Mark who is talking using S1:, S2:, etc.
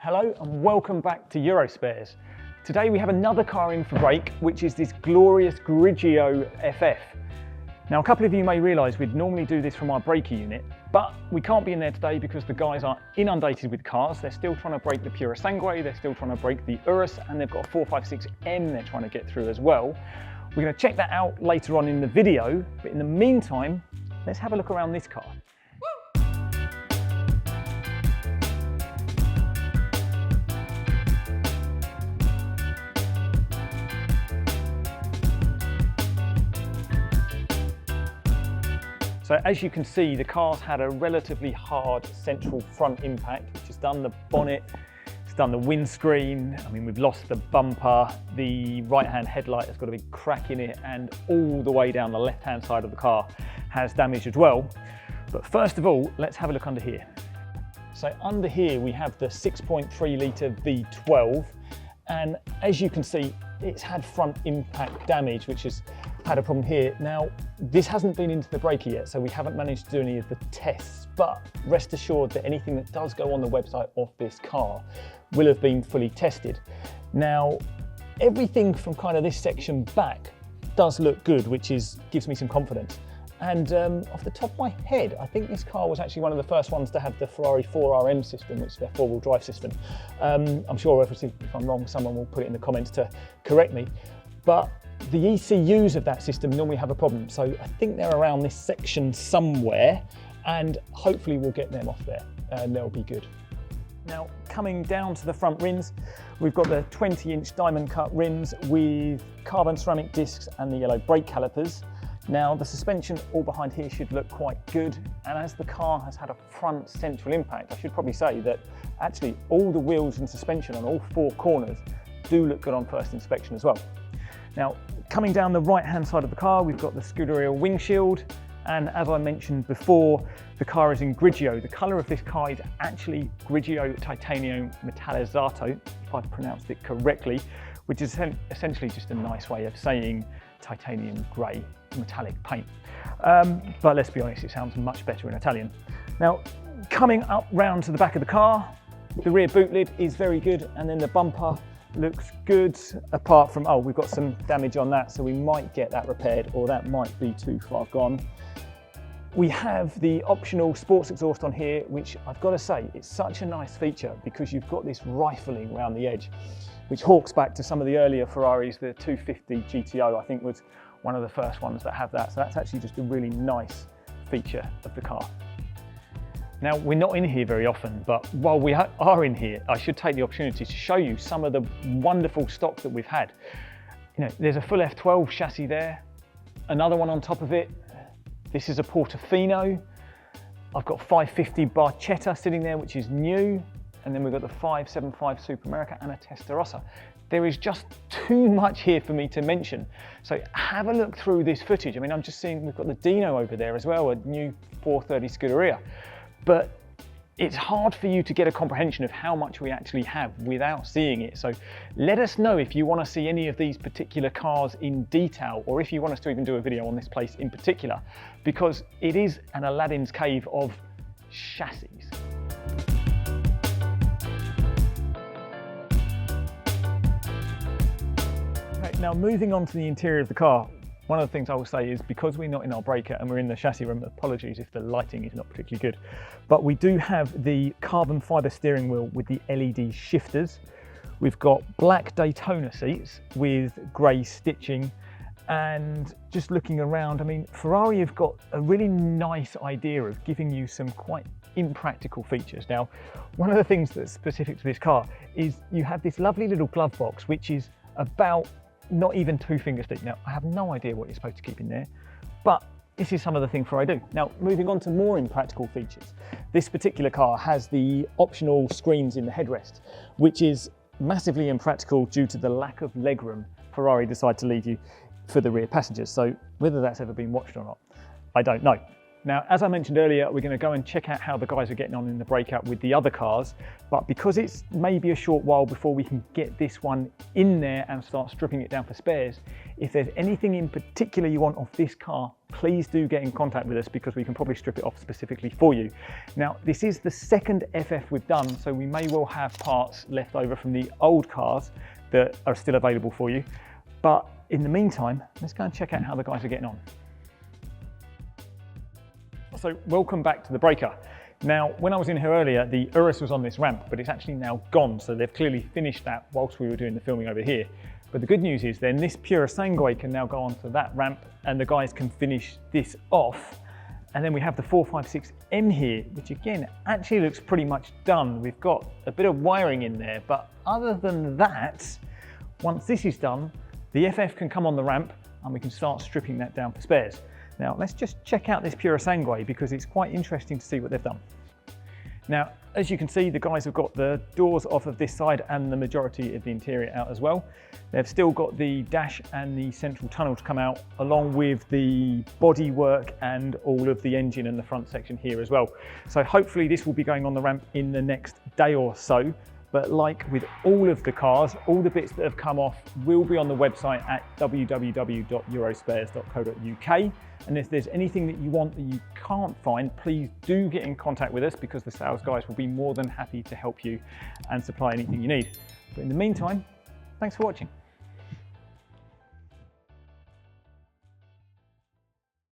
S1: Hello and welcome back to Eurospares. Today we have another car in for break, which is this glorious Grigio FF. Now a couple of you may realise we'd normally do this from our breaker unit, but we can't be in there today because the guys are inundated with cars. They're still trying to break the Purosangue, they're still trying to break the Urus, and they've got a 456M they're trying to get through as well. We're going to check that out later on in the video, but in the meantime, let's have a look around this car. So as you can see, the car's had a relatively hard central front impact, which has done the bonnet, it's done the windscreen. I mean, we've lost the bumper, the right-hand headlight has got a big crack in it, and all the way down the left-hand side of the car has damage as well. But first of all, let's have a look under here. So under here, we have the 6.3 litre V12, and as you can see, it's had front impact damage, which has had a problem here. Now, this hasn't been into the breaker yet, so we haven't managed to do any of the tests, but rest assured that anything that does go on the website of this car will have been fully tested. Now, everything from kind of this section back does look good, which gives me some confidence. And off the top of my head, I think this car was actually one of the first ones to have the Ferrari 4RM system, which is their four-wheel drive system. I'm sure if I'm wrong, someone will put it in the comments to correct me. But the ECUs of that system normally have a problem. So I think they're around this section somewhere, and hopefully we'll get them off there and they'll be good. Now, coming down to the front rims, we've got the 20-inch diamond cut rims with carbon ceramic discs and the yellow brake calipers. Now, the suspension all behind here should look quite good, and as the car has had a front central impact, I should probably say that actually all the wheels and suspension on all four corners do look good on first inspection as well. Now, coming down the right-hand side of the car, we've got the Scuderia windshield, and as I mentioned before, the car is in Grigio. The colour of this car is actually Grigio Titanium Metallizzato, if I've pronounced it correctly, which is essentially just a nice way of saying titanium grey metallic paint. But let's be honest, it sounds much better in Italian. Now, coming up round to the back of the car, the rear boot lid is very good, and then the bumper looks good, apart from, we've got some damage on that, so we might get that repaired, or that might be too far gone. We have the optional sports exhaust on here, which I've got to say, it's such a nice feature because you've got this rifling around the edge, which hawks back to some of the earlier Ferraris. The 250 GTO, I think, was one of the first ones that have that. So that's actually just a really nice feature of the car. Now, we're not in here very often, but while we are in here, I should take the opportunity to show you some of the wonderful stock that we've had. You know, there's a full F12 chassis there, another one on top of it. This is a Portofino. I've got 550 Barchetta sitting there, which is new. And then we've got the 575 Super America and a Testarossa. There is just too much here for me to mention. So have a look through this footage. I mean, I'm just seeing we've got the Dino over there as well, a new 430 Scuderia. But it's hard for you to get a comprehension of how much we actually have without seeing it. So let us know if you want to see any of these particular cars in detail, or if you want us to even do a video on this place in particular, because it is an Aladdin's cave of chassis. Now, moving on to the interior of the car, one of the things I will say is because we're not in our breaker and we're in the chassis room, apologies if the lighting is not particularly good, but we do have the carbon fibre steering wheel with the LED shifters. We've got black Daytona seats with grey stitching, and just looking around, I mean, Ferrari have got a really nice idea of giving you some quite impractical features. Now, one of the things that's specific to this car is you have this lovely little glove box, which is about not even 2 fingers deep. Now, I have no idea what you're supposed to keep in there, but this is some of the things I do. Now, moving on to more impractical features. This particular car has the optional screens in the headrest, which is massively impractical due to the lack of legroom Ferrari decide to leave you for the rear passengers. So whether that's ever been watched or not, I don't know. Now, as I mentioned earlier, we're going to go and check out how the guys are getting on in the breakout with the other cars, but because it's maybe a short while before we can get this one in there and start stripping it down for spares, if there's anything in particular you want off this car, please do get in contact with us because we can probably strip it off specifically for you. Now, this is the second FF we've done, so we may well have parts left over from the old cars that are still available for you. But in the meantime, let's go and check out how the guys are getting on. So welcome back to the breaker. Now, when I was in here earlier, the Urus was on this ramp, but it's actually now gone. So they've clearly finished that whilst we were doing the filming over here. But the good news is then this Purosangue can now go onto that ramp and the guys can finish this off. And then we have the 456M here, which again, actually looks pretty much done. We've got a bit of wiring in there, but other than that, once this is done, the FF can come on the ramp and we can start stripping that down for spares. Now, let's just check out this Purosangue because it's quite interesting to see what they've done. Now, as you can see, the guys have got the doors off of this side and the majority of the interior out as well. They've still got the dash and the central tunnel to come out, along with the body work and all of the engine and the front section here as well. So hopefully this will be going on the ramp in the next day or so. But like with all of the cars, all the bits that have come off will be on the website at www.eurospares.co.uk. And if there's anything that you want that you can't find, please do get in contact with us because the sales guys will be more than happy to help you and supply anything you need. But in the meantime, thanks for watching.